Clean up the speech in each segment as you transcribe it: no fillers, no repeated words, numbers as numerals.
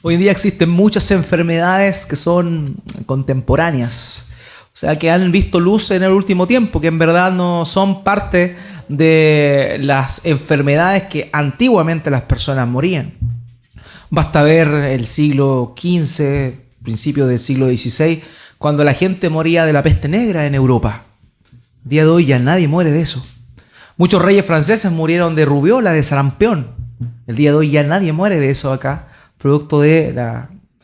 Hoy en día existen muchas enfermedades que son contemporáneas, o sea, que han visto luz en el último tiempo, que en verdad no son parte de las enfermedades que antiguamente las personas morían. Basta ver el siglo XV, principio del siglo XVI, cuando la gente moría de la peste negra en Europa. El día de hoy ya nadie muere de eso. Muchos reyes franceses murieron de rubiola, de sarampión. El día de hoy ya nadie muere de eso acá, producto de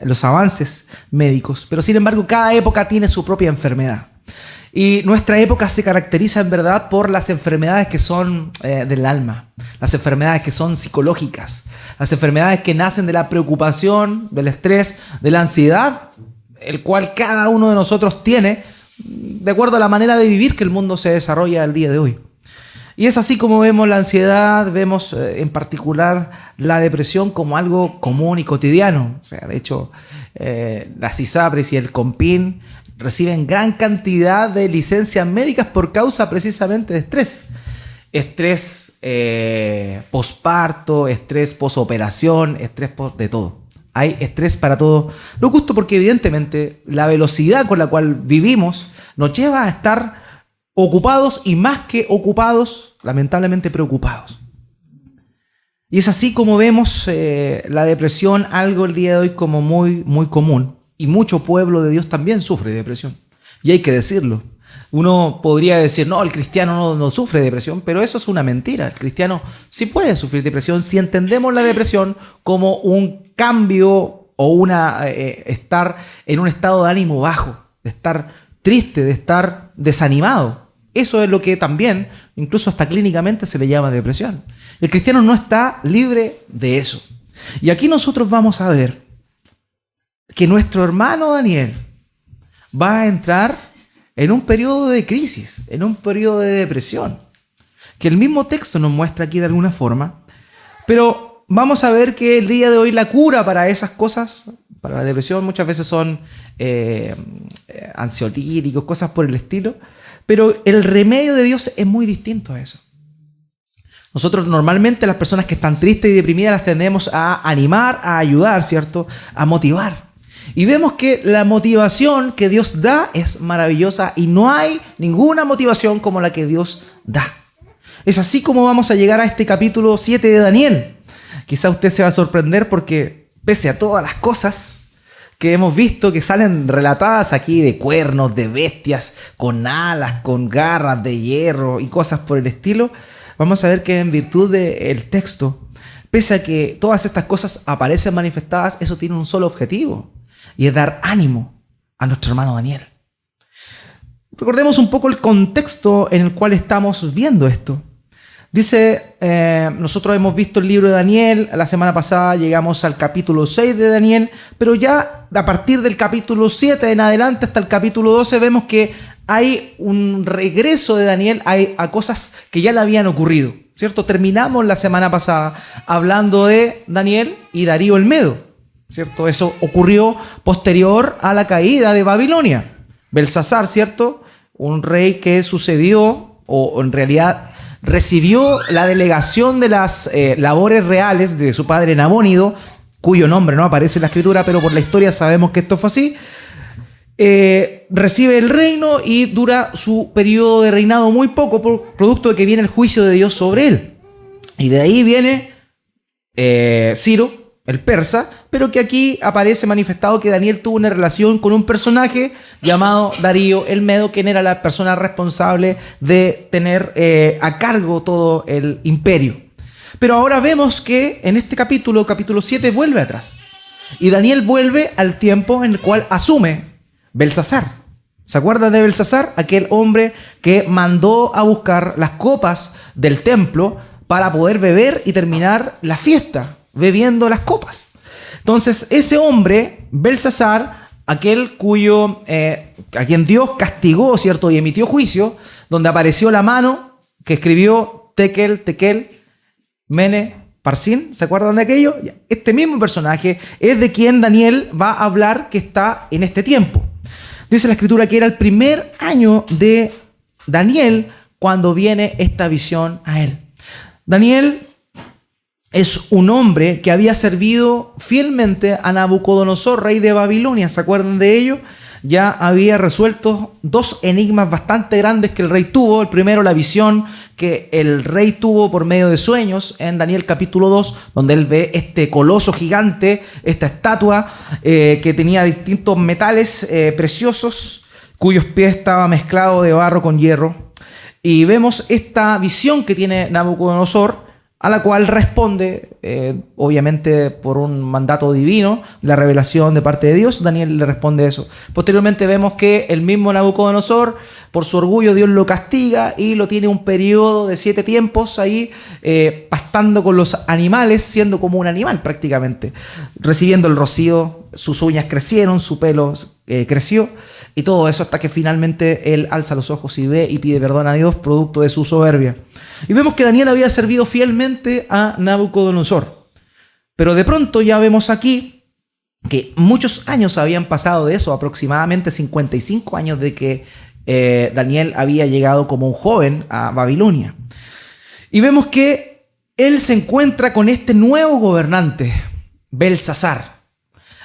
los avances médicos. Pero sin embargo, cada época tiene su propia enfermedad. Y nuestra época se caracteriza en verdad por las enfermedades que son del alma, las enfermedades que son psicológicas, las enfermedades que nacen de la preocupación, del estrés, de la ansiedad, el cual cada uno de nosotros tiene de acuerdo a la manera de vivir que el mundo se desarrolla el día de hoy. Y es así como vemos la ansiedad, vemos en particular la depresión como algo común y cotidiano. O sea, de hecho, las ISAPRES y el COMPIN reciben gran cantidad de licencias médicas por causa precisamente de estrés. Estrés posparto, estrés posoperación, estrés de todo. Hay estrés para todo lo justo, porque evidentemente la velocidad con la cual vivimos nos lleva a estar ocupados y, más que ocupados, lamentablemente preocupados. Y es así como vemos la depresión, algo el día de hoy como muy, muy común. Y mucho pueblo de Dios también sufre depresión. Y hay que decirlo. Uno podría decir, no, el cristiano no sufre depresión, pero eso es una mentira. El cristiano sí puede sufrir depresión si entendemos la depresión como un cambio o estar en un estado de ánimo bajo, de estar triste, de estar desanimado. Eso es lo que también, incluso hasta clínicamente, se le llama depresión. El cristiano no está libre de eso. Y aquí nosotros vamos a ver que nuestro hermano Daniel va a entrar en un periodo de crisis, en un periodo de depresión, que el mismo texto nos muestra aquí de alguna forma, pero vamos a ver que el día de hoy la cura para esas cosas, para la depresión, muchas veces son ansiolíticos, cosas por el estilo, pero el remedio de Dios es muy distinto a eso. Nosotros normalmente las personas que están tristes y deprimidas las tendemos a animar, a ayudar, ¿cierto? A motivar. Y vemos que la motivación que Dios da es maravillosa y no hay ninguna motivación como la que Dios da. Es así como vamos a llegar a este capítulo 7 de Daniel. Quizá usted se va a sorprender porque pese a todas las cosas que hemos visto que salen relatadas aquí de cuernos, de bestias, con alas, con garras de hierro y cosas por el estilo, vamos a ver que en virtud del texto, pese a que todas estas cosas aparecen manifestadas, eso tiene un solo objetivo, y es dar ánimo a nuestro hermano Daniel. Recordemos un poco el contexto en el cual estamos viendo esto. Dice, nosotros hemos visto el libro de Daniel, la semana pasada llegamos al capítulo 6 de Daniel, pero ya a partir del capítulo 7 en adelante hasta el capítulo 12 vemos que hay un regreso de Daniel a cosas que ya le habían ocurrido, ¿cierto? Terminamos la semana pasada hablando de Daniel y Darío el Medo, ¿cierto? Eso ocurrió posterior a la caída de Babilonia. Belsasar, ¿cierto? Un rey que sucedió, o en realidad recibió la delegación de las labores reales de su padre Nabónido, cuyo nombre no aparece en la escritura, pero por la historia sabemos que esto fue así. Recibe el reino y dura su periodo de reinado muy poco, producto de que viene el juicio de Dios sobre él. Y de ahí viene Ciro, el persa, pero que aquí aparece manifestado que Daniel tuvo una relación con un personaje llamado Darío el Medo, quien era la persona responsable de tener a cargo todo el imperio. Pero ahora vemos que en este capítulo 7, vuelve atrás. Y Daniel vuelve al tiempo en el cual asume Belsasar. ¿Se acuerdan de Belsasar? Aquel hombre que mandó a buscar las copas del templo para poder beber y terminar la fiesta bebiendo las copas. Entonces, ese hombre, Belsasar, aquel a quien Dios castigó, ¿cierto? Y emitió juicio, donde apareció la mano que escribió Tekel, Mene, Parsin. ¿Se acuerdan de aquello? Este mismo personaje es de quien Daniel va a hablar, que está en este tiempo. Dice la escritura que era el primer año de Daniel cuando viene esta visión a él. Daniel es un hombre que había servido fielmente a Nabucodonosor, rey de Babilonia. ¿Se acuerdan de ello? Ya había resuelto 2 enigmas bastante grandes que el rey tuvo. El primero, la visión que el rey tuvo por medio de sueños en Daniel capítulo 2, donde él ve este coloso gigante, esta estatua que tenía distintos metales preciosos, cuyos pies estaba mezclado de barro con hierro. Y vemos esta visión que tiene Nabucodonosor, a la cual responde, obviamente por un mandato divino, la revelación de parte de Dios. Daniel le responde eso. Posteriormente vemos que el mismo Nabucodonosor, por su orgullo, Dios lo castiga y lo tiene un periodo de 7 tiempos ahí, pastando con los animales, siendo como un animal prácticamente, recibiendo el rocío, sus uñas crecieron, su pelo creció, y todo eso hasta que finalmente él alza los ojos y ve y pide perdón a Dios, producto de su soberbia. Y vemos que Daniel había servido fielmente a Nabucodonosor. Pero de pronto ya vemos aquí que muchos años habían pasado de eso, aproximadamente 55 años de que Daniel había llegado como un joven a Babilonia. Y vemos que él se encuentra con este nuevo gobernante, Belsasar.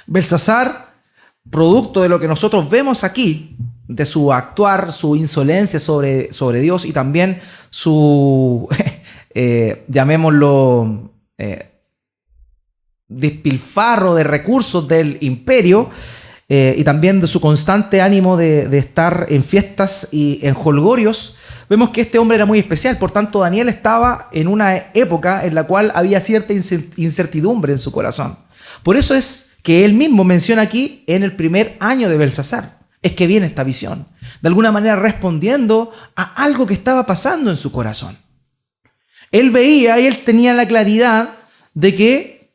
Belsasar, producto de lo que nosotros vemos aquí, de su actuar, su insolencia sobre Dios y también su, llamémoslo, despilfarro de recursos del imperio, y también de su constante ánimo de estar en fiestas y en jolgorios, vemos que este hombre era muy especial. Por tanto, Daniel estaba en una época en la cual había cierta incertidumbre en su corazón. Por eso es que él mismo menciona aquí, en el primer año de Belsasar, es que viene esta visión, de alguna manera respondiendo a algo que estaba pasando en su corazón. Él veía y él tenía la claridad de que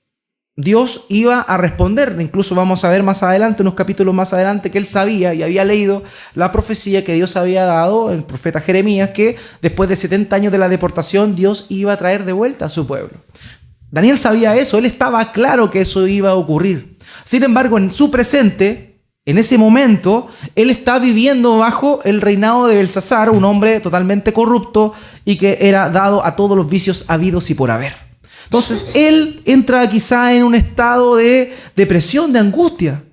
Dios iba a responder. Incluso vamos a ver más adelante, unos capítulos más adelante, que él sabía y había leído la profecía que Dios había dado, el profeta Jeremías, que después de 70 años de la deportación, Dios iba a traer de vuelta a su pueblo. Daniel sabía eso, él estaba claro que eso iba a ocurrir. Sin embargo, en su presente, en ese momento, él está viviendo bajo el reinado de Belsasar, un hombre totalmente corrupto y que era dado a todos los vicios habidos y por haber. Entonces, él entra quizá en un estado de depresión, de angustia.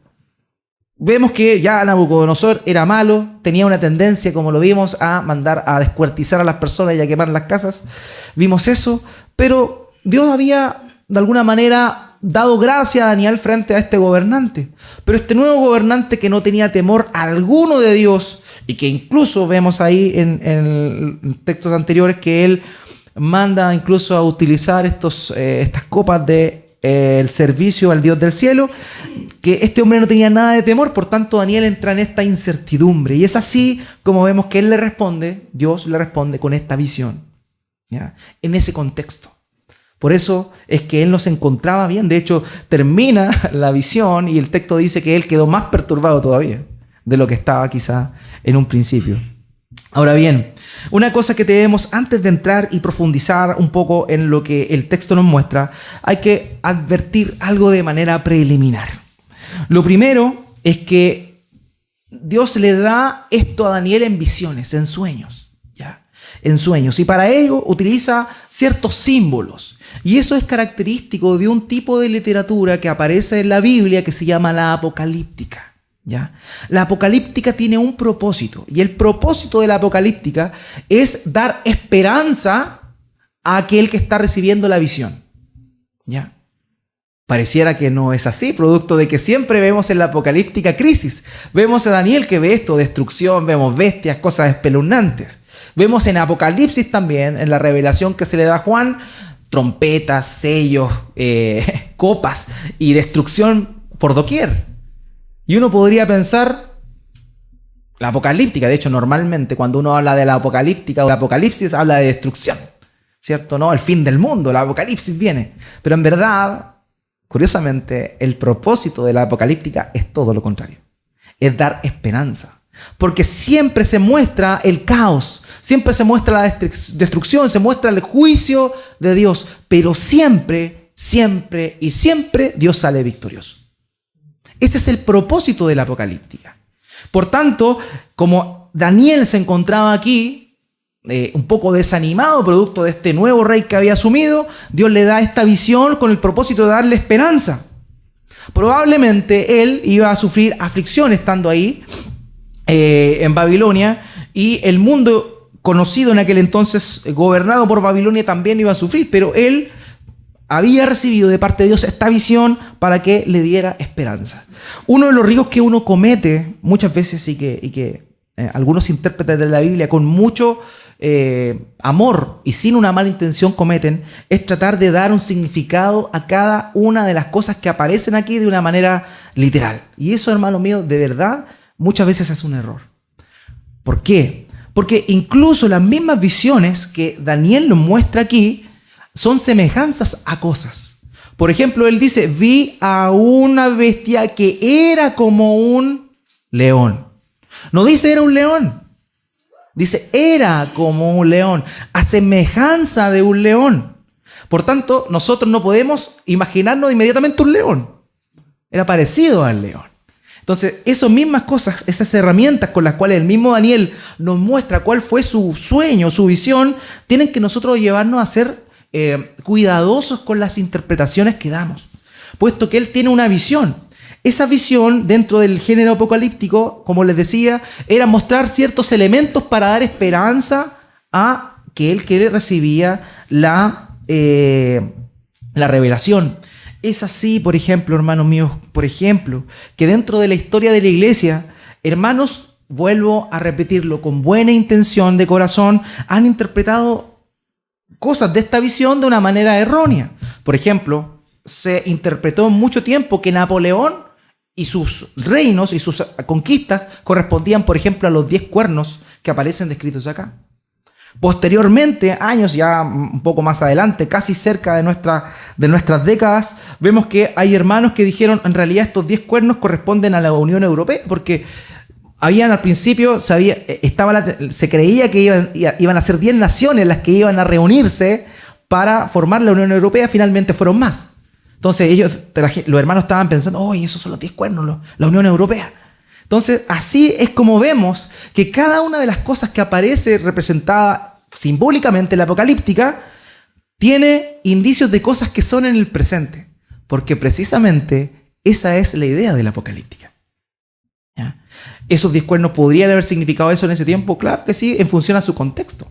Vemos que ya Nabucodonosor era malo, tenía una tendencia, como lo vimos, a mandar a descuartizar a las personas y a quemar las casas. Vimos eso, pero Dios había, de alguna manera, dado gracia a Daniel frente a este gobernante. Pero este nuevo gobernante, que no tenía temor alguno de Dios, y que incluso vemos ahí en textos anteriores que él manda incluso a utilizar estas copas del servicio al Dios del cielo, que este hombre no tenía nada de temor. Por tanto, Daniel entra en esta incertidumbre, y es así como vemos que él le responde, Dios le responde con esta visión, ¿ya? En ese contexto. Por eso es que él no se encontraba bien. De hecho, termina la visión y el texto dice que él quedó más perturbado todavía de lo que estaba quizá en un principio. Ahora bien, una cosa que debemos, antes de entrar y profundizar un poco en lo que el texto nos muestra, hay que advertir algo de manera preliminar. Lo primero es que Dios le da esto a Daniel en visiones, en sueños, ¿ya? En sueños. Y para ello utiliza ciertos símbolos. Y eso es característico de un tipo de literatura que aparece en la Biblia que se llama la apocalíptica, ¿ya? La apocalíptica tiene un propósito, y el propósito de la apocalíptica es dar esperanza a aquel que está recibiendo la visión, ¿ya? Pareciera que no es así, producto de que siempre vemos en la apocalíptica crisis. Vemos a Daniel que ve esto, destrucción, vemos bestias, cosas espeluznantes. Vemos en Apocalipsis también, en la revelación que se le da a Juan, trompetas, sellos, copas y destrucción por doquier. Y uno podría pensar, la apocalíptica, de hecho normalmente cuando uno habla de la apocalíptica o de Apocalipsis habla de destrucción, ¿cierto? No, el fin del mundo, la apocalipsis viene. Pero en verdad, curiosamente, el propósito de la apocalíptica es todo lo contrario. Es dar esperanza. Porque siempre se muestra el caos, siempre se muestra la destrucción, se muestra el juicio de Dios, pero siempre, siempre y siempre Dios sale victorioso. Ese es el propósito de la apocalíptica. Por tanto, como Daniel se encontraba aquí, un poco desanimado, producto de este nuevo rey que había asumido, Dios le da esta visión con el propósito de darle esperanza. Probablemente él iba a sufrir aflicción estando ahí en Babilonia, y el mundo conocido en aquel entonces, gobernado por Babilonia, también iba a sufrir, pero él había recibido de parte de Dios esta visión para que le diera esperanza. Uno de los riesgos que uno comete muchas veces y que algunos intérpretes de la Biblia con mucho amor y sin una mala intención cometen, es tratar de dar un significado a cada una de las cosas que aparecen aquí de una manera literal. Y eso, hermano mío, de verdad, muchas veces es un error. ¿Por qué? Porque incluso las mismas visiones que Daniel nos muestra aquí son semejanzas a cosas. Por ejemplo, él dice, vi a una bestia que era como un león. No dice era un león. Dice, era como un león, a semejanza de un león. Por tanto, nosotros no podemos imaginarnos inmediatamente un león. Era parecido al león. Entonces, esas mismas cosas, esas herramientas con las cuales el mismo Daniel nos muestra cuál fue su sueño, su visión, tienen que nosotros llevarnos a ser cuidadosos con las interpretaciones que damos, puesto que él tiene una visión. Esa visión dentro del género apocalíptico, como les decía, era mostrar ciertos elementos para dar esperanza a aquel que recibía la revelación. Es así, por ejemplo, hermanos míos, que dentro de la historia de la iglesia, hermanos, vuelvo a repetirlo, con buena intención de corazón, han interpretado cosas de esta visión de una manera errónea. Por ejemplo, se interpretó mucho tiempo que Napoleón y sus reinos y sus conquistas correspondían, por ejemplo, a los 10 cuernos que aparecen descritos acá. Posteriormente, años ya un poco más adelante, casi cerca de nuestras décadas, vemos que hay hermanos que dijeron, en realidad estos 10 cuernos corresponden a la Unión Europea, porque habían al principio, se creía que iban a ser 10 naciones las que iban a reunirse para formar la Unión Europea, finalmente fueron más. Entonces los hermanos estaban pensando, oye, esos son los 10 cuernos, la Unión Europea. Entonces, así es como vemos que cada una de las cosas que aparece representada simbólicamente en la apocalíptica tiene indicios de cosas que son en el presente, porque precisamente esa es la idea de la apocalíptica. ¿Ya? ¿Esos 10 cuernos podrían haber significado eso en ese tiempo? Claro que sí, en función a su contexto.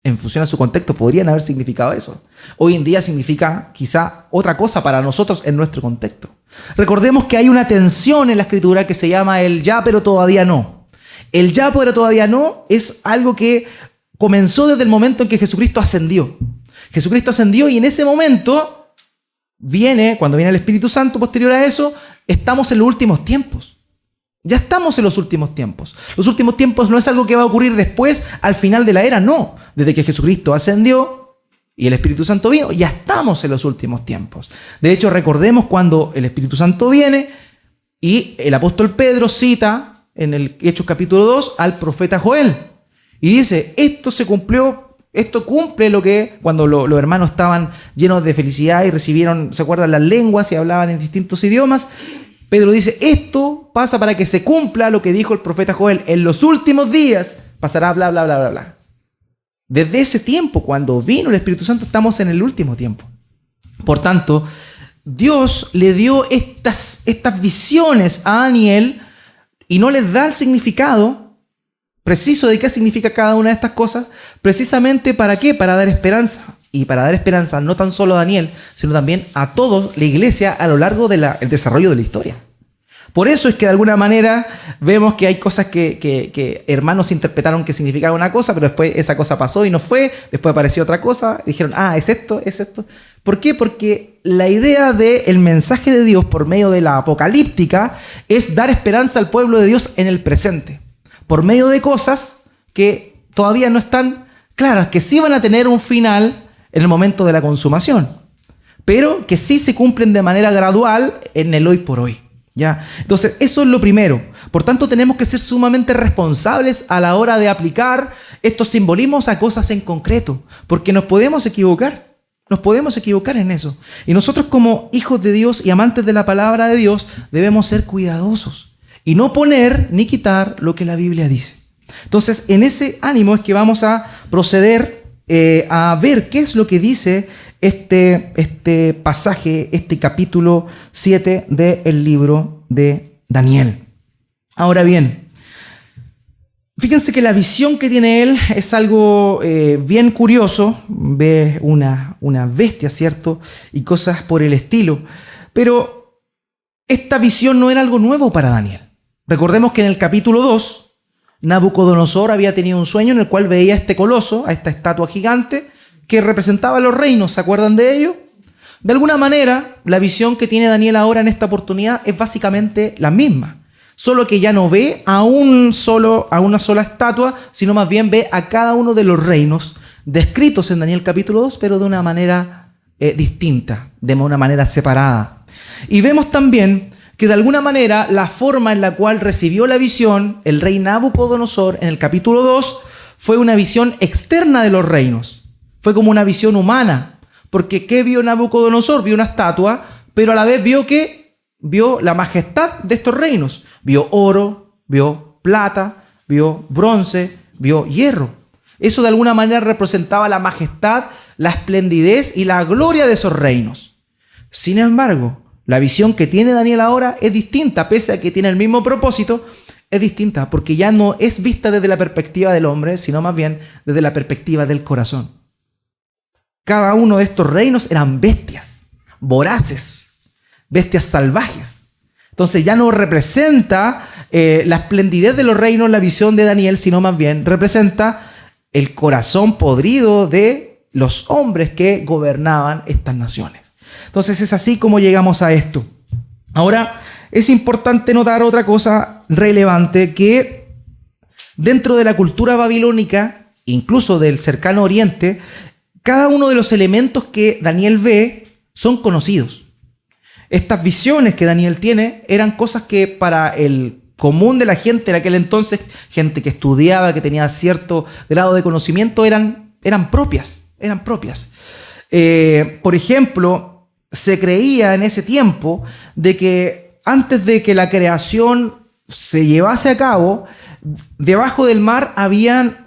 En función a su contexto podrían haber significado eso. Hoy en día significa quizá otra cosa para nosotros en nuestro contexto. Recordemos que hay una tensión en la Escritura que se llama el ya pero todavía no. El ya pero todavía no es algo que comenzó desde el momento en que Jesucristo ascendió. Jesucristo ascendió y en ese momento cuando viene el Espíritu Santo posterior a eso, estamos en los últimos tiempos. Ya estamos en los últimos tiempos. Los últimos tiempos no es algo que va a ocurrir después, al final de la era, no. Desde que Jesucristo ascendió y el Espíritu Santo vino, ya estamos en los últimos tiempos. De hecho, recordemos cuando el Espíritu Santo viene y el apóstol Pedro cita en el Hechos capítulo 2 al profeta Joel. Y dice, esto cumple lo que cuando los hermanos estaban llenos de felicidad y recibieron, ¿se acuerdan? Las lenguas y hablaban en distintos idiomas. Pedro dice, esto pasa para que se cumpla lo que dijo el profeta Joel. En los últimos días pasará bla, bla, bla, bla, bla. Desde ese tiempo, cuando vino el Espíritu Santo, estamos en el último tiempo. Por tanto, Dios le dio estas visiones a Daniel y no les da el significado preciso de qué significa cada una de estas cosas, precisamente ¿para qué? Para dar esperanza. Y para dar esperanza no tan solo a Daniel, sino también a toda la iglesia a lo largo del desarrollo de la historia. Por eso es que de alguna manera vemos que hay cosas que hermanos interpretaron que significaba una cosa, pero después esa cosa pasó y no fue, después apareció otra cosa, y dijeron, es esto. ¿Por qué? Porque la idea del mensaje de Dios por medio de la apocalíptica es dar esperanza al pueblo de Dios en el presente, por medio de cosas que todavía no están claras, que sí van a tener un final en el momento de la consumación, pero que sí se cumplen de manera gradual en el hoy por hoy. ¿Ya? Entonces, eso es lo primero. Por tanto, tenemos que ser sumamente responsables a la hora de aplicar estos simbolismos a cosas en concreto, porque nos podemos equivocar en eso. Y nosotros como hijos de Dios y amantes de la palabra de Dios debemos ser cuidadosos y no poner ni quitar lo que la Biblia dice. Entonces, en ese ánimo es que vamos a proceder a ver qué es lo que dice este pasaje, este capítulo 7 del libro de Daniel. Ahora bien, fíjense que la visión que tiene él es algo bien curioso. Ve una bestia, ¿cierto? Y cosas por el estilo. Pero esta visión no era algo nuevo para Daniel. Recordemos que en el capítulo 2, Nabucodonosor había tenido un sueño en el cual veía a este coloso, a esta estatua gigante, que representaba los reinos. ¿Se acuerdan de ello? De alguna manera, la visión que tiene Daniel ahora en esta oportunidad es básicamente la misma. Solo que ya no ve a una sola estatua, sino más bien ve a cada uno de los reinos descritos en Daniel capítulo 2, pero de una manera distinta, de una manera separada. Y vemos también que de alguna manera la forma en la cual recibió la visión el rey Nabucodonosor en el capítulo 2 fue una visión externa de los reinos. Fue como una visión humana. Porque ¿qué vio Nabucodonosor? Vio una estatua, pero a la vez vio la majestad de estos reinos. Vio oro, vio plata, vio bronce, vio hierro. Eso de alguna manera representaba la majestad, la esplendidez y la gloria de esos reinos. Sin embargo, la visión que tiene Daniel ahora es distinta, pese a que tiene el mismo propósito, es distinta, porque ya no es vista desde la perspectiva del hombre, sino más bien desde la perspectiva del corazón. Cada uno de estos reinos eran bestias, voraces, bestias salvajes. Entonces ya no representa la esplendidez de los reinos la visión de Daniel, sino más bien representa el corazón podrido de los hombres que gobernaban estas naciones. Entonces es así como llegamos a esto. Ahora es importante notar otra cosa relevante, que dentro de la cultura babilónica, incluso del cercano oriente, cada uno de los elementos que Daniel ve son conocidos. Estas visiones que Daniel tiene eran cosas que para el común de la gente en aquel entonces, gente que estudiaba, que tenía cierto grado de conocimiento, eran propias. Por ejemplo, se creía en ese tiempo de que antes de que la creación se llevase a cabo, debajo del mar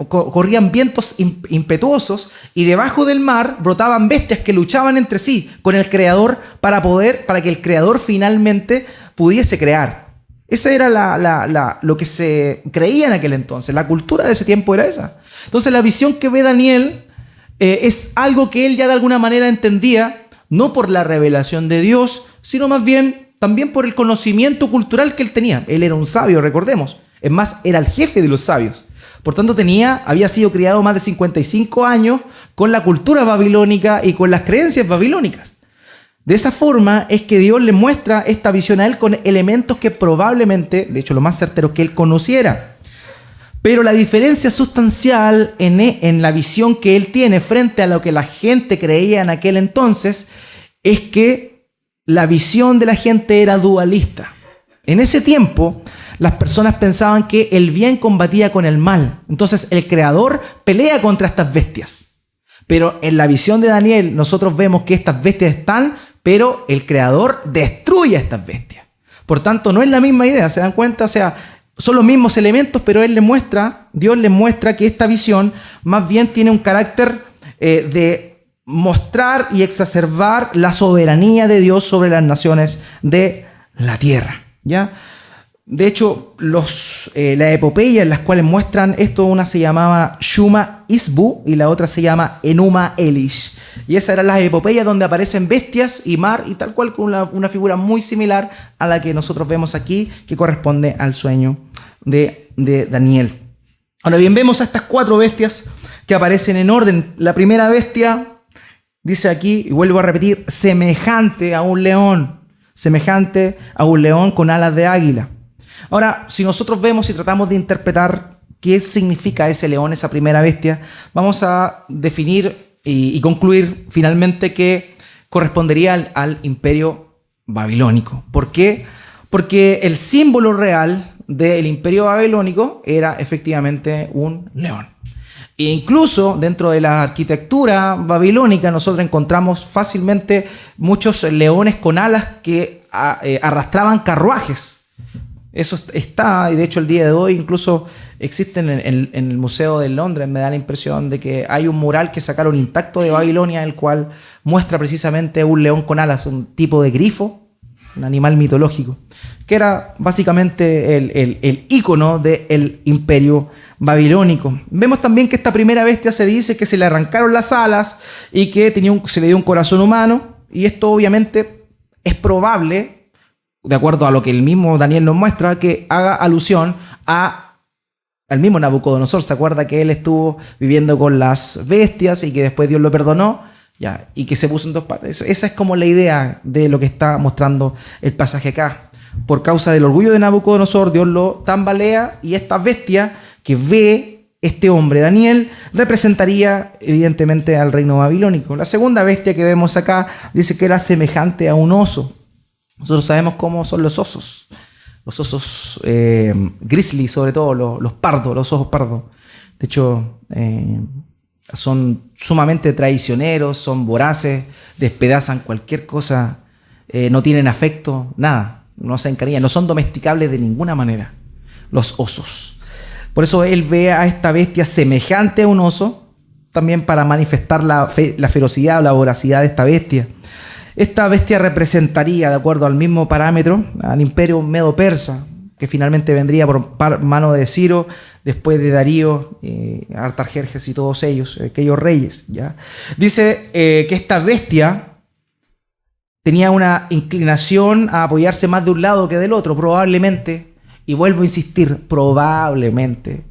corrían vientos impetuosos, y debajo del mar brotaban bestias que luchaban entre sí con el Creador para que el Creador finalmente pudiese crear. Esa era lo que se creía en aquel entonces. La cultura de ese tiempo era esa. Entonces la visión que ve Daniel es algo que él ya de alguna manera entendía, no por la revelación de Dios, sino más bien también por el conocimiento cultural que él tenía. Él era un sabio, recordemos. Es más, era el jefe de los sabios. Por tanto, había sido criado más de 55 años con la cultura babilónica y con las creencias babilónicas. De esa forma es que Dios le muestra esta visión a él con elementos que probablemente, de hecho lo más certero, es que él conociera. Pero la diferencia sustancial en la visión que él tiene frente a lo que la gente creía en aquel entonces es que la visión de la gente era dualista. En ese tiempo, las personas pensaban que el bien combatía con el mal. Entonces, el Creador pelea contra estas bestias. Pero en la visión de Daniel, nosotros vemos que estas bestias están, pero el Creador destruye a estas bestias. Por tanto, no es la misma idea, ¿se dan cuenta? O sea, son los mismos elementos, pero Dios le muestra que esta visión más bien tiene un carácter de mostrar y exacerbar la soberanía de Dios sobre las naciones de la tierra, ¿ya? De hecho, las epopeyas en las cuales muestran esto, una se llamaba Shuma Isbu y la otra se llama Enuma Elish. Y esas eran las epopeyas donde aparecen bestias y mar y tal cual, con una figura muy similar a la que nosotros vemos aquí, que corresponde al sueño de Daniel. Ahora bien, vemos a estas 4 bestias que aparecen en orden. La primera bestia dice aquí, y vuelvo a repetir, semejante a un león con alas de águila. Ahora, si nosotros vemos y tratamos de interpretar qué significa ese león, esa primera bestia, vamos a definir y concluir finalmente que correspondería al imperio babilónico. ¿Por qué? Porque el símbolo real del imperio babilónico era efectivamente un león. E incluso dentro de la arquitectura babilónica nosotros encontramos fácilmente muchos leones con alas que arrastraban carruajes. Eso está, y de hecho el día de hoy incluso existen en el Museo de Londres. Me da la impresión de que hay un mural que sacaron intacto de Babilonia, el cual muestra precisamente un león con alas, un tipo de grifo, un animal mitológico, que era básicamente el ícono del imperio babilónico. Vemos también que esta primera bestia se dice que se le arrancaron las alas y que se le dio un corazón humano, y esto obviamente es probable, de acuerdo a lo que el mismo Daniel nos muestra, que haga alusión al mismo Nabucodonosor. ¿Se acuerda que él estuvo viviendo con las bestias y que después Dios lo perdonó? Ya, y que se puso en dos patas. Esa es como la idea de lo que está mostrando el pasaje acá. Por causa del orgullo de Nabucodonosor, Dios lo tambalea, y esta bestia que ve este hombre, Daniel, representaría evidentemente al reino babilónico. La segunda bestia que vemos acá dice que era semejante a un oso. Nosotros sabemos cómo son los osos grizzly, sobre todo los pardos, los osos pardos. De hecho, son sumamente traicioneros, son voraces, despedazan cualquier cosa, no tienen afecto, nada, no se encariñan, no son domesticables de ninguna manera, los osos. Por eso él ve a esta bestia semejante a un oso, también para manifestar la ferocidad o la voracidad de esta bestia. Esta bestia representaría, de acuerdo al mismo parámetro, al imperio medo-persa, que finalmente vendría por mano de Ciro, después de Darío, Artajerjes y todos ellos, aquellos reyes, ¿ya? Dice que esta bestia tenía una inclinación a apoyarse más de un lado que del otro, probablemente, y vuelvo a insistir, probablemente.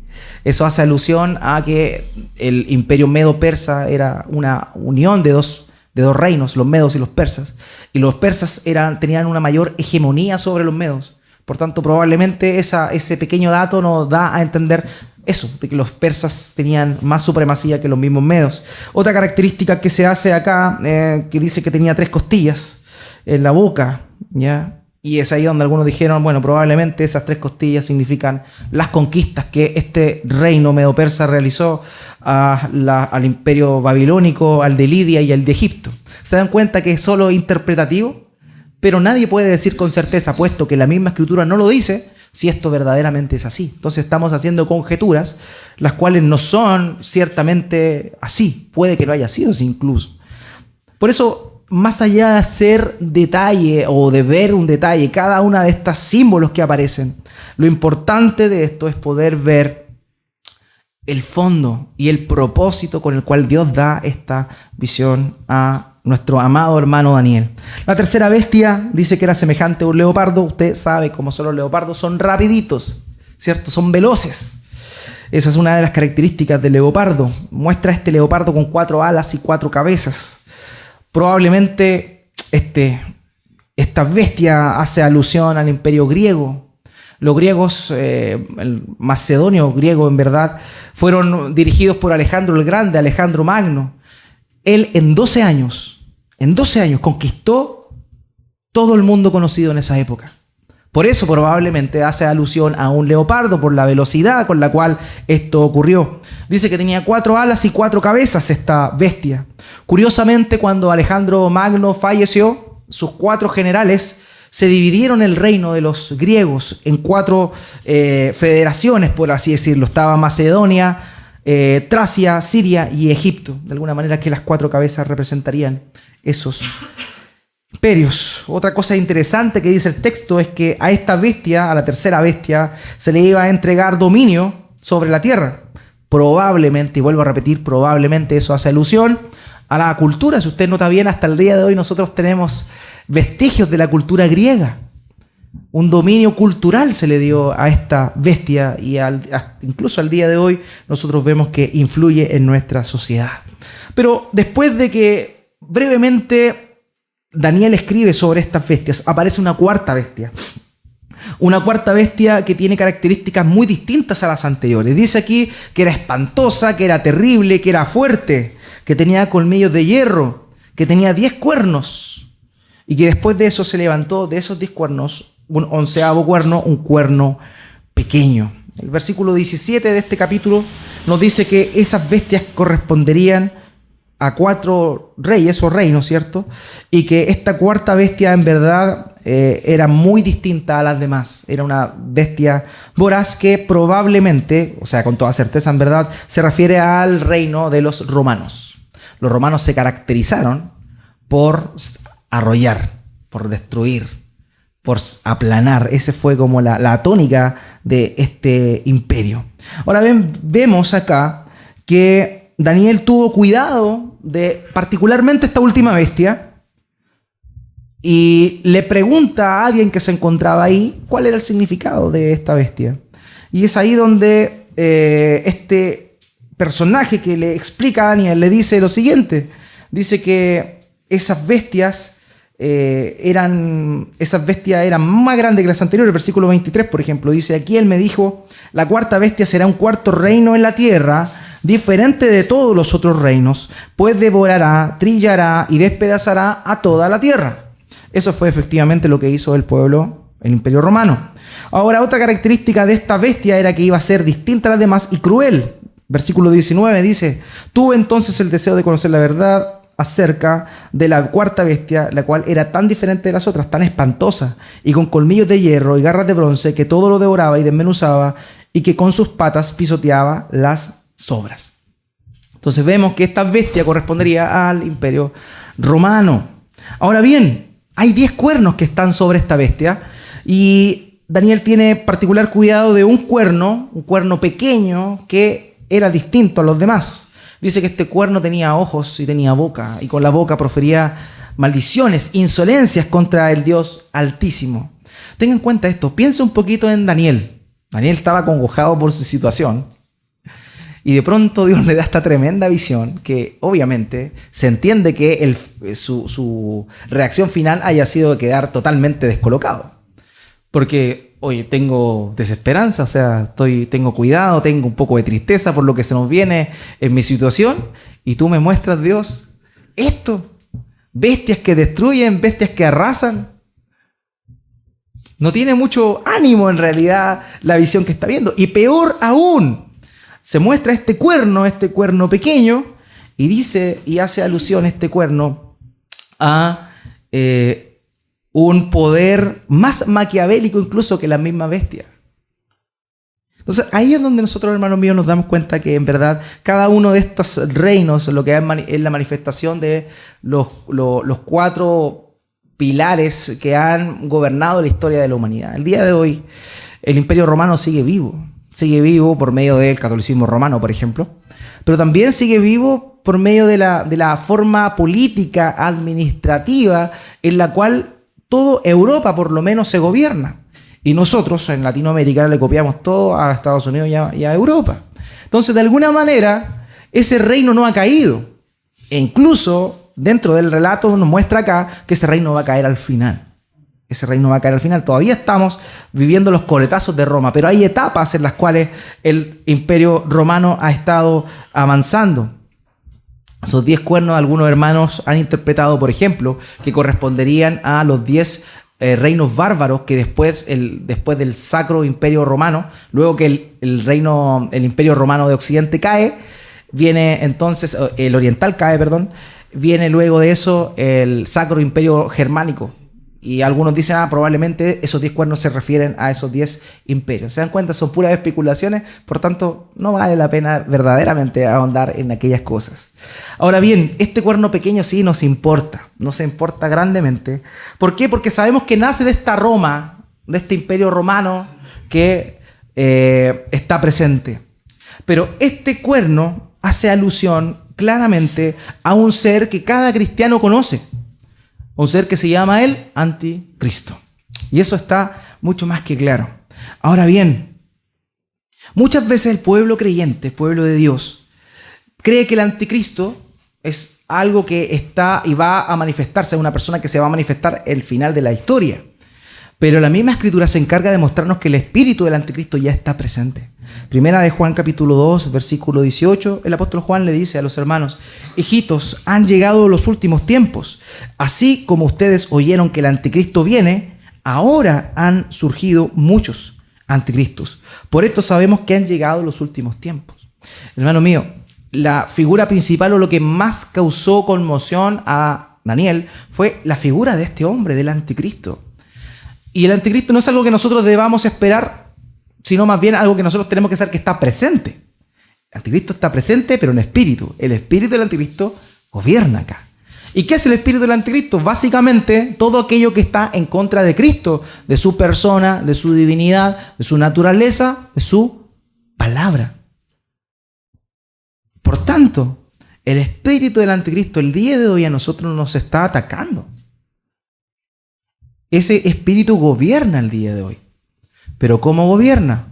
Eso hace alusión a que el imperio medo-persa era una unión de dos reinos, los medos y los persas, y los persas tenían una mayor hegemonía sobre los medos. Por tanto, probablemente ese pequeño dato nos da a entender eso, de que los persas tenían más supremacía que los mismos medos. Otra característica que se hace acá, que dice que tenía 3 costillas en la boca, ¿ya? Y es ahí donde algunos dijeron, bueno, probablemente esas 3 costillas significan las conquistas que este reino medo-persa realizó al imperio babilónico, al de Lidia y al de Egipto. ¿Se dan cuenta que es solo interpretativo? Pero nadie puede decir con certeza, puesto que la misma escritura no lo dice, si esto verdaderamente es así. Entonces estamos haciendo conjeturas, las cuales no son ciertamente así. Puede que no haya sido así incluso. Por eso, más allá de hacer detalle o de ver un detalle, cada una de estos símbolos que aparecen, lo importante de esto es poder ver el fondo y el propósito con el cual Dios da esta visión a nuestro amado hermano Daniel. La tercera bestia dice que era semejante a un leopardo. Usted sabe cómo son los leopardos, son rapiditos, ¿cierto? Son veloces. Esa es una de las características del leopardo. Muestra este leopardo con 4 alas y 4 cabezas. Probablemente esta bestia hace alusión al imperio griego. Los griegos, el macedonio griego en verdad, fueron dirigidos por Alejandro el Grande, Alejandro Magno. Él en 12 años conquistó todo el mundo conocido en esa época. Por eso probablemente hace alusión a un leopardo, por la velocidad con la cual esto ocurrió. Dice que tenía 4 alas y 4 cabezas esta bestia. Curiosamente, cuando Alejandro Magno falleció, sus 4 generales se dividieron el reino de los griegos en 4 federaciones, por así decirlo. Estaba Macedonia, Tracia, Siria y Egipto. De alguna manera que las 4 cabezas representarían esos imperios. Otra cosa interesante que dice el texto es que a esta bestia, a la tercera bestia, se le iba a entregar dominio sobre la tierra. Probablemente, y vuelvo a repetir, probablemente eso hace alusión a la cultura. Si usted nota bien, hasta el día de hoy nosotros tenemos vestigios de la cultura griega. Un dominio cultural se le dio a esta bestia y incluso al día de hoy nosotros vemos que influye en nuestra sociedad. Pero después de que brevemente Daniel escribe sobre estas bestias, aparece una cuarta bestia. Una cuarta bestia que tiene características muy distintas a las anteriores. Dice aquí que era espantosa, que era terrible, que era fuerte, que tenía colmillos de hierro, que tenía 10 cuernos y que después de eso se levantó de esos 10 cuernos un 11º cuerno, un cuerno pequeño. El versículo 17 de este capítulo nos dice que esas bestias corresponderían a 4 reyes o reinos, ¿cierto? Y que esta cuarta bestia en verdad era muy distinta a las demás. Era una bestia voraz que probablemente, o sea, con toda certeza en verdad, se refiere al reino de los romanos. Los romanos se caracterizaron por arrollar, por destruir, por aplanar. Ese fue como la tónica de este imperio. Ahora bien, vemos acá que Daniel tuvo cuidado de particularmente esta última bestia y le pregunta a alguien que se encontraba ahí cuál era el significado de esta bestia. Y es ahí donde este personaje que le explica a Daniel le dice lo siguiente. Dice que esas bestias eran más grandes que las anteriores. El versículo 23, por ejemplo, dice: aquí él me dijo, la cuarta bestia será un cuarto reino en la tierra, diferente de todos los otros reinos, pues devorará, trillará y despedazará a toda la tierra. Eso fue efectivamente lo que hizo el pueblo, el Imperio Romano. Ahora, otra característica de esta bestia era que iba a ser distinta a las demás y cruel. Versículo 19 dice: tuve entonces el deseo de conocer la verdad acerca de la cuarta bestia, la cual era tan diferente de las otras, tan espantosa, y con colmillos de hierro y garras de bronce, que todo lo devoraba y desmenuzaba, y que con sus patas pisoteaba las sobras. Entonces vemos que esta bestia correspondería al Imperio Romano. Ahora bien, hay 10 cuernos que están sobre esta bestia, y Daniel tiene particular cuidado de un cuerno pequeño que era distinto a los demás. Dice que este cuerno tenía ojos y tenía boca, y con la boca profería maldiciones, insolencias contra el Dios Altísimo. Tengan en cuenta esto, piensa un poquito en Daniel. Daniel estaba acongojado por su situación, y de pronto Dios le da esta tremenda visión que obviamente se entiende que su reacción final haya sido de quedar totalmente descolocado. Porque, oye, tengo desesperanza, o sea, tengo cuidado, tengo un poco de tristeza por lo que se nos viene en mi situación, y tú me muestras, Dios, esto, bestias que destruyen, bestias que arrasan. No tiene mucho ánimo en realidad la visión que está viendo. Y peor aún, se muestra este cuerno pequeño, y dice y hace alusión este cuerno a un poder más maquiavélico incluso que la misma bestia. Entonces ahí es donde nosotros, hermanos míos, nos damos cuenta que en verdad cada uno de estos reinos lo que es la manifestación de los 4 pilares que han gobernado la historia de la humanidad. El día de hoy el Imperio Romano sigue vivo por medio del catolicismo romano, por ejemplo, pero también sigue vivo por medio de la forma política, administrativa, en la cual toda Europa por lo menos se gobierna. Y nosotros en Latinoamérica le copiamos todo a Estados Unidos y a Europa. Entonces, de alguna manera, ese reino no ha caído. E incluso, dentro del relato nos muestra acá que ese reino va a caer al final. Todavía estamos viviendo los coletazos de Roma, pero hay etapas en las cuales el Imperio Romano ha estado avanzando. Esos 10 cuernos, algunos hermanos han interpretado, por ejemplo, que corresponderían a los 10 reinos bárbaros que después del Sacro Imperio Romano, luego que el Imperio Romano de Occidente cae, viene entonces, el oriental cae, viene luego de eso el Sacro Imperio Germánico. Y algunos dicen, probablemente esos 10 cuernos se refieren a esos 10 imperios. ¿Se dan cuenta? Son puras especulaciones, por tanto, no vale la pena verdaderamente ahondar en aquellas cosas. Ahora bien, este cuerno pequeño sí nos importa grandemente. ¿Por qué? Porque sabemos que nace de esta Roma, de este Imperio Romano que está presente. Pero este cuerno hace alusión claramente a un ser que cada cristiano conoce. Un ser que se llama el Anticristo. Y eso está mucho más que claro. Ahora bien, muchas veces el pueblo creyente, el pueblo de Dios, cree que el Anticristo es algo que está y va a manifestarse, una persona que se va a manifestar el final de la historia. Pero la misma Escritura se encarga de mostrarnos que el espíritu del Anticristo ya está presente. Primera de Juan capítulo 2, versículo 18, el apóstol Juan le dice a los hermanos: hijitos, han llegado los últimos tiempos. Así como ustedes oyeron que el Anticristo viene, ahora han surgido muchos anticristos. Por esto sabemos que han llegado los últimos tiempos. Hermano mío, la figura principal o lo que más causó conmoción a Daniel fue la figura de este hombre, del Anticristo. Y el anticristo no es algo que nosotros debamos esperar, sino más bien algo que nosotros tenemos que saber que está presente. El anticristo está presente, pero en espíritu. El espíritu del anticristo gobierna acá. ¿Y qué es el espíritu del anticristo? Básicamente todo aquello que está en contra de Cristo, de su persona, de su divinidad, de su naturaleza, de su palabra. Por tanto, el espíritu del anticristo el día de hoy a nosotros nos está atacando. Ese espíritu gobierna el día de hoy. ¿Pero cómo gobierna?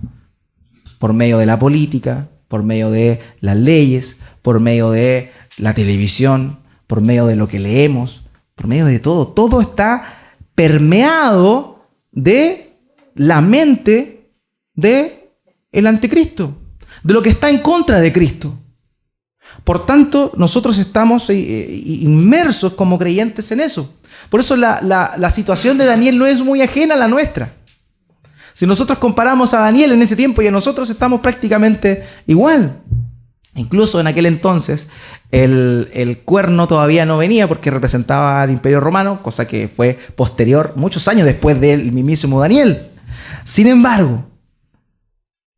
Por medio de la política, por medio de las leyes, por medio de la televisión, por medio de lo que leemos, por medio de todo. Todo está permeado de la mente del anticristo, de lo que está en contra de Cristo. Por tanto, nosotros estamos inmersos como creyentes en eso. Por eso la situación de Daniel no es muy ajena a la nuestra. Si nosotros comparamos a Daniel en ese tiempo y a nosotros, estamos prácticamente igual. Incluso en aquel entonces el cuerno todavía no venía porque representaba al Imperio Romano, cosa que fue posterior, muchos años después del mismísimo Daniel. Sin embargo,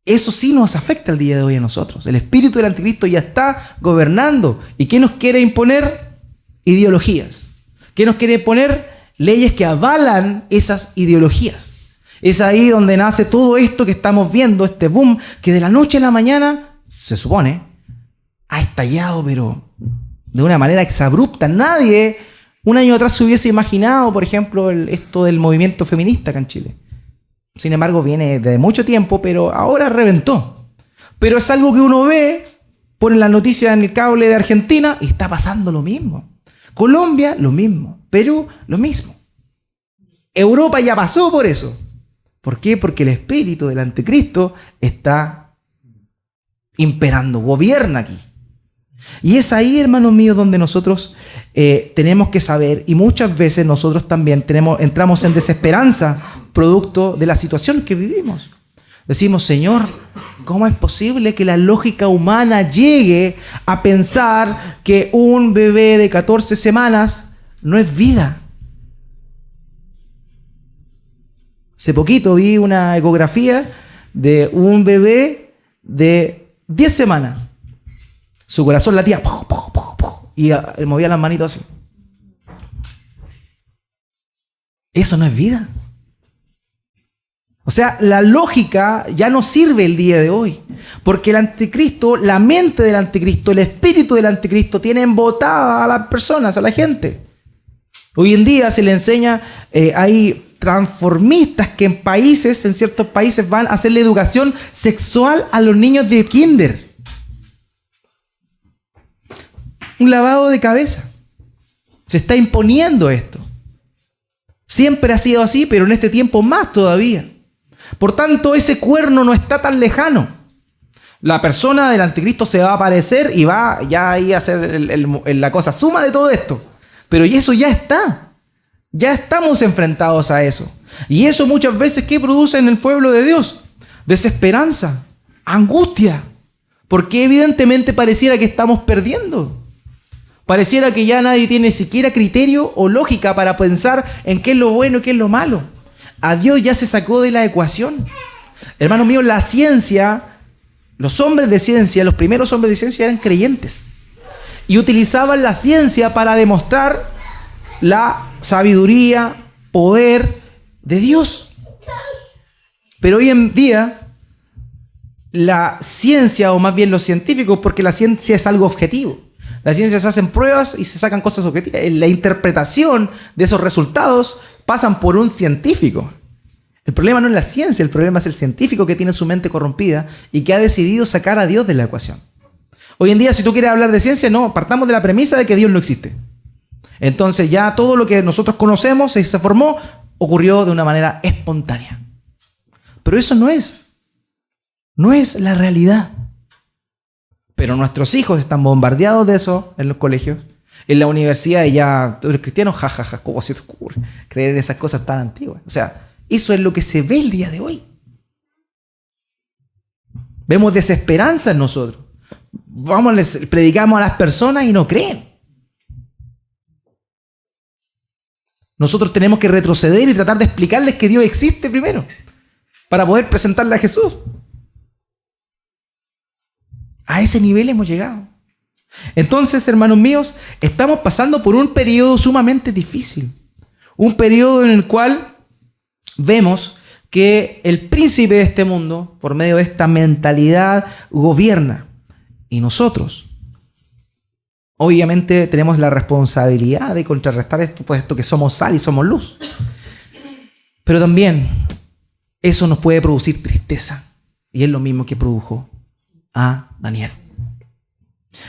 eso sí nos afecta el día de hoy a nosotros. El espíritu del anticristo ya está gobernando. ¿Y qué nos quiere imponer? Ideologías. ¿Qué nos quiere imponer? Leyes que avalan esas ideologías. Es ahí donde nace todo esto que estamos viendo, este boom, que de la noche a la mañana, se supone, ha estallado, pero de una manera exabrupta. Nadie un año atrás se hubiese imaginado, por ejemplo, esto del movimiento feminista acá en Chile. Sin embargo, viene de mucho tiempo, pero ahora reventó. Pero es algo que uno ve, pone la noticia en el cable de Argentina y está pasando lo mismo. Colombia, lo mismo. Perú, lo mismo. Europa ya pasó por eso. ¿Por qué? Porque el espíritu del anticristo está imperando, gobierna aquí. Y es ahí, hermanos míos, donde nosotros tenemos que saber, y muchas veces nosotros también entramos en desesperanza producto de la situación que vivimos. Decimos, Señor, ¿cómo es posible que la lógica humana llegue a pensar que un bebé de 14 semanas no es vida? Hace poquito vi una ecografía de un bebé de 10 semanas. Su corazón latía y movía las manitos así. Eso no es vida. O sea, la lógica ya no sirve el día de hoy. Porque el anticristo, la mente del anticristo, el espíritu del anticristo tiene embotada a las personas, a la gente. Hoy en día se le enseña, hay transformistas que en ciertos países van a hacerle educación sexual a los niños de kinder. Un lavado de cabeza. Se está imponiendo esto. Siempre ha sido así, pero en este tiempo más todavía. Por tanto, ese cuerno no está tan lejano. La persona del anticristo se va a aparecer y va ya ahí a hacer la cosa suma de todo esto. Pero eso ya está. Ya estamos enfrentados a eso. Y eso muchas veces, ¿qué produce en el pueblo de Dios? Desesperanza, angustia. Porque evidentemente pareciera que estamos perdiendo. Pareciera que ya nadie tiene siquiera criterio o lógica para pensar en qué es lo bueno y qué es lo malo. A Dios ya se sacó de la ecuación. Hermanos míos, la ciencia, los hombres de ciencia, los primeros hombres de ciencia eran creyentes. Y utilizaban la ciencia para demostrar la sabiduría, poder de Dios. Pero hoy en día, la ciencia, o más bien los científicos, porque la ciencia es algo objetivo. La ciencia se hacen pruebas y se sacan cosas objetivas. La interpretación de esos resultados pasan por un científico. El problema no es la ciencia, el problema es el científico que tiene su mente corrompida y que ha decidido sacar a Dios de la ecuación. Hoy en día, si tú quieres hablar de ciencia, no, partamos de la premisa de que Dios no existe. Entonces ya todo lo que nosotros conocemos y se formó, ocurrió de una manera espontánea. Pero eso no es la realidad. Pero nuestros hijos están bombardeados de eso en los colegios. En la universidad ya, tú eres cristiano, jajaja, ¿cómo se te ocurre creer en esas cosas tan antiguas? O sea, eso es lo que se ve el día de hoy. Vemos desesperanza en nosotros. Les predicamos a las personas y no creen. Nosotros tenemos que retroceder y tratar de explicarles que Dios existe primero, para poder presentarle a Jesús. A ese nivel hemos llegado. Entonces, hermanos míos, estamos pasando por un periodo sumamente difícil. Un periodo en el cual vemos que el príncipe de este mundo, por medio de esta mentalidad, gobierna. Y nosotros, obviamente, tenemos la responsabilidad de contrarrestar esto, puesto que somos sal y somos luz. Pero también eso nos puede producir tristeza. Y es lo mismo que produjo a Daniel.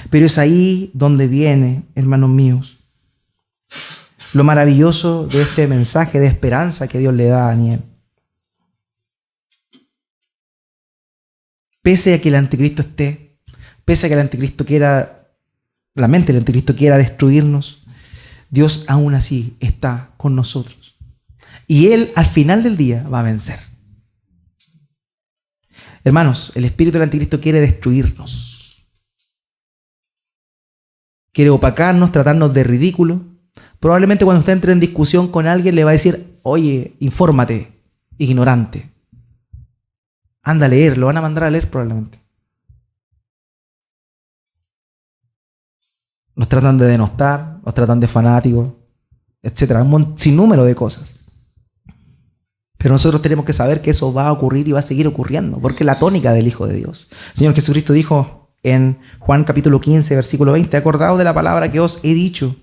Pero es ahí donde viene, hermanos míos, lo maravilloso de este mensaje de esperanza que Dios le da a Daniel. Pese a que el anticristo esté, pese a que el anticristo quiera, la mente del anticristo quiera destruirnos, Dios aún así está con nosotros. Y Él al final del día va a vencer. Hermanos, el espíritu del anticristo quiere destruirnos. Quiere opacarnos, tratarnos de ridículo. Probablemente cuando usted entre en discusión con alguien le va a decir, oye, infórmate, ignorante. Anda a leer, lo van a mandar a leer probablemente. Nos tratan de denostar, nos tratan de fanáticos, etcétera, un sinnúmero de cosas. Pero nosotros tenemos que saber que eso va a ocurrir y va a seguir ocurriendo, porque es la tónica del Hijo de Dios. El Señor Jesucristo dijo en Juan capítulo 15, versículo 20, acordaos de la palabra que os he dicho,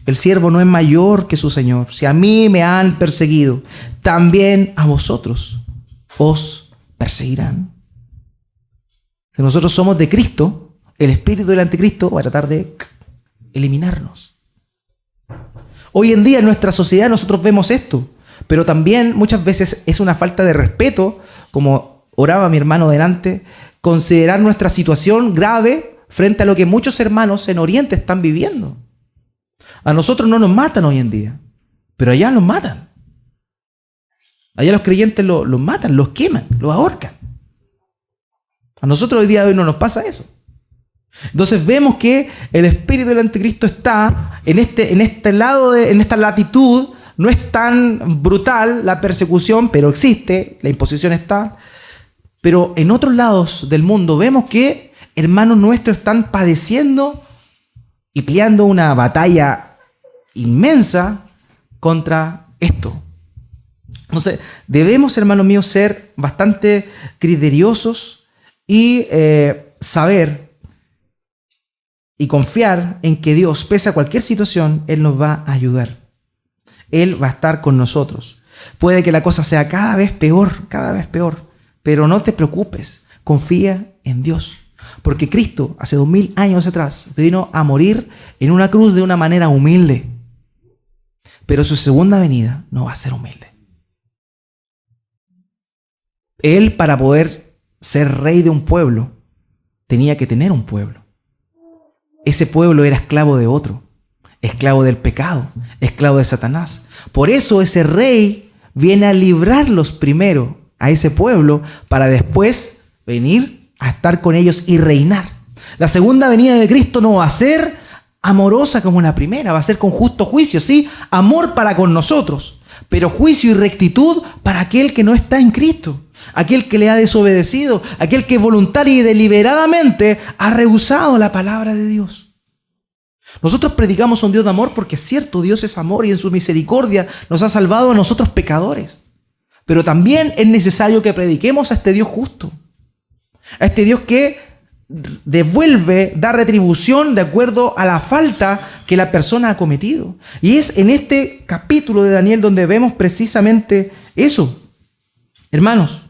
el siervo no es mayor que su Señor. Si a mí me han perseguido, también a vosotros os perseguirán. Si nosotros somos de Cristo, el espíritu del anticristo va a tratar de eliminarnos. Hoy en día en nuestra sociedad nosotros vemos esto, pero también muchas veces es una falta de respeto, como oraba mi hermano delante, considerar nuestra situación grave frente a lo que muchos hermanos en Oriente están viviendo. A nosotros no nos matan hoy en día, pero allá los matan. Allá los creyentes los matan, los queman, los ahorcan. A nosotros hoy día de hoy no nos pasa eso. Entonces vemos que el espíritu del anticristo está en este lado, en esta latitud. No es tan brutal la persecución, pero existe, la imposición está. Pero en otros lados del mundo vemos que hermanos nuestros están padeciendo y peleando una batalla inmensa contra esto. Entonces, debemos, hermanos míos, ser bastante criteriosos y saber y confiar en que Dios, pese a cualquier situación, Él nos va a ayudar. Él va a estar con nosotros. Puede que la cosa sea cada vez peor, pero no te preocupes, confía en Dios. Porque Cristo, hace 2000 años atrás, vino a morir en una cruz de una manera humilde. Pero su segunda venida no va a ser humilde. Él, para poder ser rey de un pueblo, tenía que tener un pueblo. Ese pueblo era esclavo de otro, esclavo del pecado, esclavo de Satanás. Por eso ese rey viene a librarlos primero a ese pueblo para después venir a estar con ellos y reinar. La segunda venida de Cristo no va a ser amorosa como la primera, va a ser con justo juicio, sí, amor para con nosotros, pero juicio y rectitud para aquel que no está en Cristo, aquel que le ha desobedecido, aquel que voluntaria y deliberadamente ha rehusado la palabra de Dios. Nosotros predicamos a un Dios de amor porque es cierto, Dios es amor y en su misericordia nos ha salvado a nosotros pecadores. Pero también es necesario que prediquemos a este Dios justo, a este Dios que devuelve, da retribución de acuerdo a la falta que la persona ha cometido. Y es en este capítulo de Daniel donde vemos precisamente eso. Hermanos,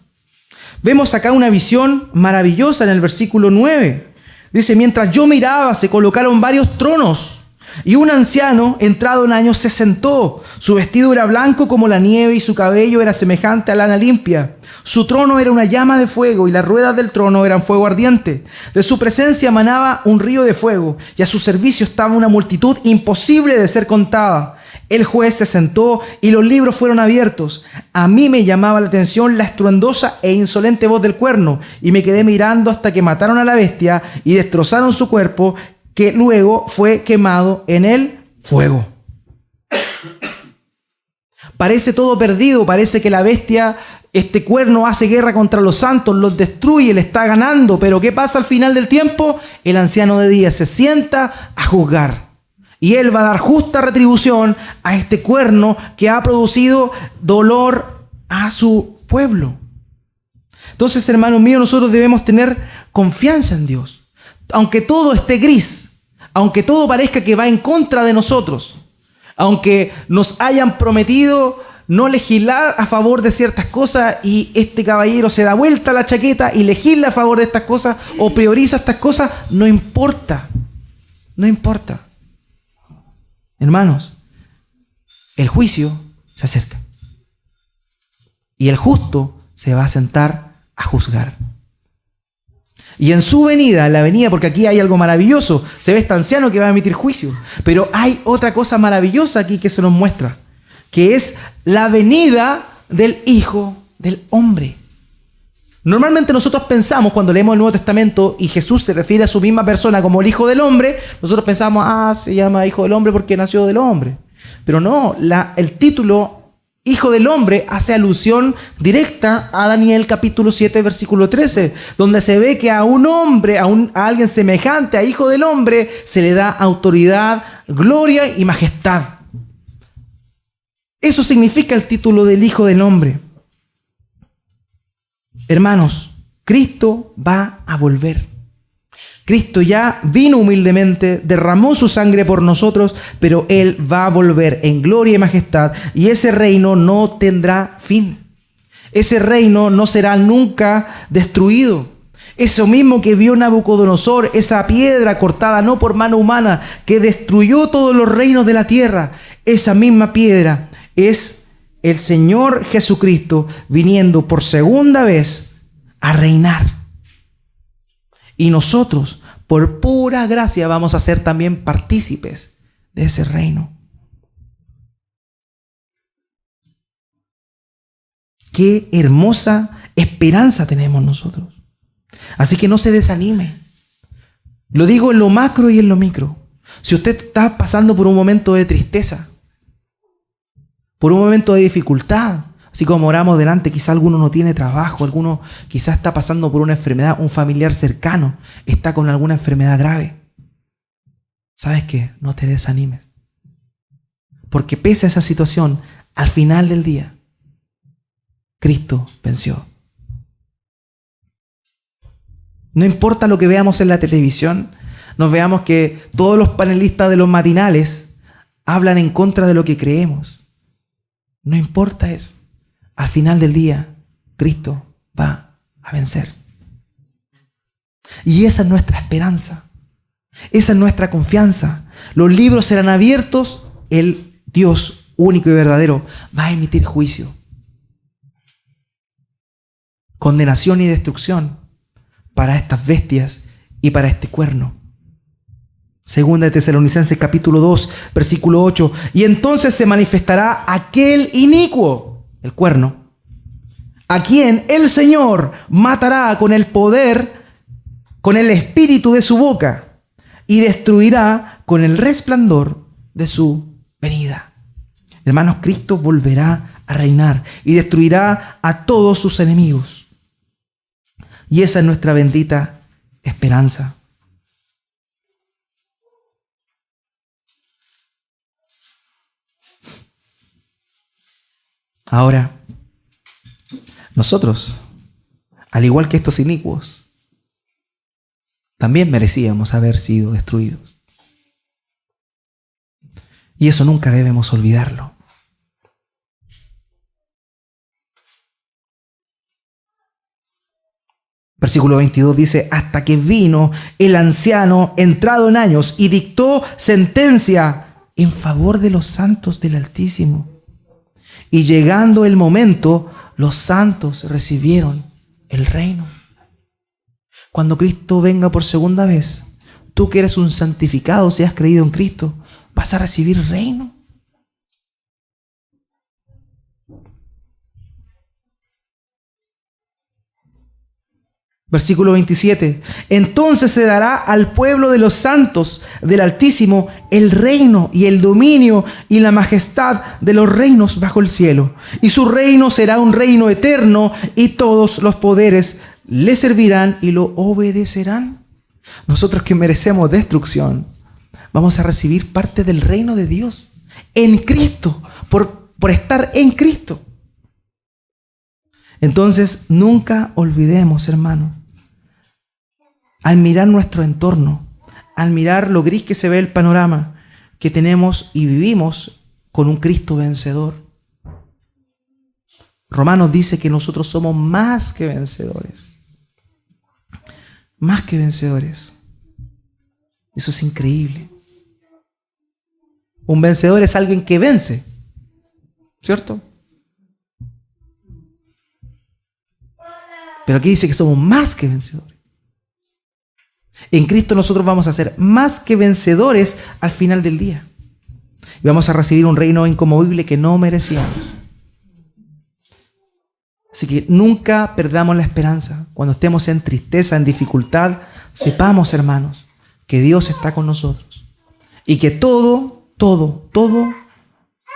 vemos acá una visión maravillosa en el versículo 9. Dice, mientras yo miraba, se colocaron varios tronos y un anciano, entrado en años, se sentó. Su vestido era blanco como la nieve y su cabello era semejante a lana limpia. Su trono era una llama de fuego y las ruedas del trono eran fuego ardiente. De su presencia emanaba un río de fuego y a su servicio estaba una multitud imposible de ser contada. El juez se sentó y los libros fueron abiertos. A mí me llamaba la atención la estruendosa e insolente voz del cuerno y me quedé mirando hasta que mataron a la bestia y destrozaron su cuerpo, que luego fue quemado en el fuego. Parece todo perdido, parece que la bestia, este cuerno, hace guerra contra los santos, los destruye, le está ganando. Pero ¿qué pasa al final del tiempo? El anciano de días se sienta a juzgar. Y él va a dar justa retribución a este cuerno que ha producido dolor a su pueblo. Entonces, hermanos míos, nosotros debemos tener confianza en Dios. Aunque todo esté gris, aunque todo parezca que va en contra de nosotros, aunque nos hayan prometido no legislar a favor de ciertas cosas y este caballero se da vuelta la chaqueta y legisla a favor de estas cosas o prioriza estas cosas, no importa. No importa. Hermanos, el juicio se acerca. Y el justo se va a sentar a juzgar. Y en su venida, la venida, porque aquí hay algo maravilloso, se ve este anciano que va a emitir juicio, pero hay otra cosa maravillosa aquí que se nos muestra, que es la venida del Hijo del Hombre. Normalmente nosotros pensamos, cuando leemos el Nuevo Testamento y Jesús se refiere a su misma persona como el Hijo del Hombre, nosotros pensamos, se llama Hijo del Hombre porque nació del hombre. Pero no, el título Hijo del Hombre hace alusión directa a Daniel capítulo 7, versículo 13, donde se ve que a un hombre, a alguien semejante a Hijo del Hombre, se le da autoridad, gloria y majestad. Eso significa el título del Hijo del Hombre. Hermanos, Cristo va a volver. Cristo ya vino humildemente, derramó su sangre por nosotros, pero Él va a volver en gloria y majestad, y ese reino no tendrá fin. Ese reino no será nunca destruido. Eso mismo que vio Nabucodonosor, esa piedra cortada no por mano humana, que destruyó todos los reinos de la tierra, esa misma piedra es el Señor Jesucristo viniendo por segunda vez a reinar. Y nosotros, por pura gracia, vamos a ser también partícipes de ese reino. Qué hermosa esperanza tenemos nosotros. Así que no se desanime. Lo digo en lo macro y en lo micro. Si usted está pasando por un momento de tristeza, por un momento de dificultad, así como oramos delante, quizá alguno no tiene trabajo, alguno quizá está pasando por una enfermedad, un familiar cercano está con alguna enfermedad grave. ¿Sabes qué? No te desanimes. Porque pese a esa situación, al final del día, Cristo venció. No importa lo que veamos en la televisión, nos veamos que todos los panelistas de los matinales hablan en contra de lo que creemos. No importa eso. Al final del día, Cristo va a vencer. Y esa es nuestra esperanza. Esa es nuestra confianza. Los libros serán abiertos. El Dios único y verdadero va a emitir juicio. Condenación y destrucción para estas bestias y para este cuerno. Segunda de Tesalonicenses capítulo 2, versículo 8. Y entonces se manifestará aquel inicuo, el cuerno, a quien el Señor matará con el poder, con el espíritu de su boca, y destruirá con el resplandor de su venida. Hermanos, Cristo volverá a reinar y destruirá a todos sus enemigos. Y esa es nuestra bendita esperanza. Ahora, nosotros, al igual que estos inicuos, también merecíamos haber sido destruidos. Y eso nunca debemos olvidarlo. Versículo 22 dice, hasta que vino el anciano entrado en años y dictó sentencia en favor de los santos del Altísimo. Y llegando el momento, los santos recibieron el reino. Cuando Cristo venga por segunda vez, tú que eres un santificado, si has creído en Cristo, vas a recibir reino. Versículo 27. Entonces se dará al pueblo de los santos del Altísimo el reino y el dominio y la majestad de los reinos bajo el cielo. Y su reino será un reino eterno y todos los poderes le servirán y lo obedecerán. Nosotros que merecemos destrucción, vamos a recibir parte del reino de Dios en Cristo, por estar en Cristo. Entonces, nunca olvidemos, hermanos, al mirar nuestro entorno, al mirar lo gris que se ve el panorama, que tenemos y vivimos con un Cristo vencedor. Romanos dice que nosotros somos más que vencedores. Más que vencedores. Eso es increíble. Un vencedor es alguien que vence, ¿cierto? Pero aquí dice que somos más que vencedores. En Cristo nosotros vamos a ser más que vencedores al final del día. Y vamos a recibir un reino inconmovible que no merecíamos. Así que nunca perdamos la esperanza. Cuando estemos en tristeza, en dificultad, sepamos, hermanos, que Dios está con nosotros. Y que todo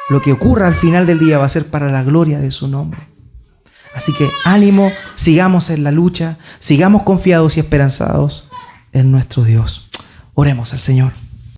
lo que ocurra al final del día va a ser para la gloria de su nombre. Así que ánimo, sigamos en la lucha, sigamos confiados y esperanzados en nuestro Dios. Oremos al Señor.